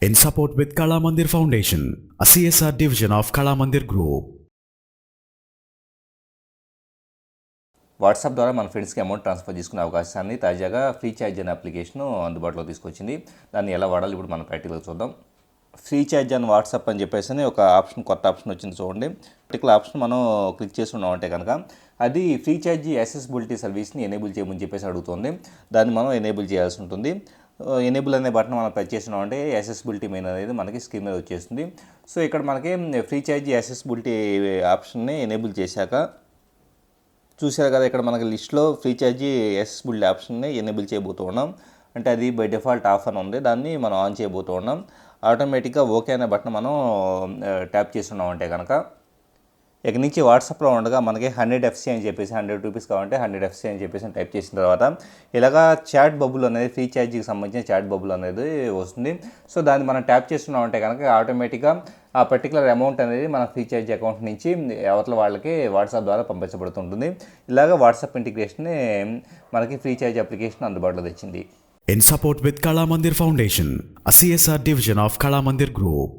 in support with Kala Mandir Foundation, a CSR division of Kala Mandir Group. WhatsApp ద్వారా మన ఫ్రెండ్స్కి amount transfer చేసుకునే అవకాశాన్ని తాజాగా ఫ్రీచార్జ్ అనే అప్లికేషన్ అందుబాటులో తీసుకొచ్చింది. దాన్ని ఎలా వాడాలి ఇప్పుడు మనం ప్రాక్టికల్గా చూద్దాం. ఫ్రీచార్జ్ అని వాట్సాప్ అని చెప్పేసి ఒక ఆప్షన్, కొత్త ఆప్షన్ వచ్చింది చూడండి. పర్టికులర్ ఆప్షన్ మనం క్లిక్ చేసి ఉన్నామంటే కనుక అది ఫ్రీచార్జ్ యాక్సెసిబిలిటీ సర్వీస్ని ఎనేబుల్ చేయమని చెప్పేసి అడుగుతుంది. దాన్ని మనం ఎనేబుల్ చేయాల్సి ఉంటుంది. ఎనేబుల్ అనే బటన్ మనం ప్రెస్ చేసినామంటే యాక్సెసిబిలిటీ మెయిన్ అనేది మనకి స్క్రీన్ మీద వచ్చేస్తుంది. సో ఇక్కడ మనకి ఫ్రీచార్జ్ యాక్సెసిబిలిటీ ఆప్షన్ని ఎనేబుల్ చేశాక చూసారు కదా, ఇక్కడ మనకి లిస్ట్లో ఫ్రీచార్జీ యాక్సెసిబిలిటీ ఆప్షన్ని ఎనేబుల్ చేయబోతూ ఉన్నాం. అంటే అది బై డిఫాల్ట్ ఆఫ్ అని ఉంది, దాన్ని మనం ఆన్ చేయబోతూ ఉన్నాం. ఆటోమేటిక్గా ఓకే అనే బటన్ మనం ట్యాప్ చేస్తున్నాం అంటే కనుక ఇక నుంచి వాట్సాప్లో ఉండగా మనకి 100 FC అని చెప్పేసి 100 రూపీస్ కావాలంటే 100 FC అని చెప్పేసి టైప్ చేసిన తర్వాత ఇలాగా చాట్ బబుల్ అనేది ఫ్రీచార్జీకి సంబంధించిన చాట్ బబుల్ అనేది వస్తుంది. సో దాన్ని మనం ట్యాప్ చేస్తున్నాం అంటే కనుక ఆటోమేటిక్గా ఆ పర్టికులర్ అమౌంట్ అనేది మన ఫ్రీచార్జ్ అకౌంట్ నుంచి అవతల వాళ్ళకి వాట్సాప్ ద్వారా పంపించబడుతుంటుంది. ఇలాగ వాట్సాప్ ఇంటిగ్రేషన్ మనకి ఫ్రీచార్జ్ అప్లికేషన్ అందుబాటులో తెచ్చింది. In support with Kala Mandir Foundation, a CSR division of Kala Mandir Group.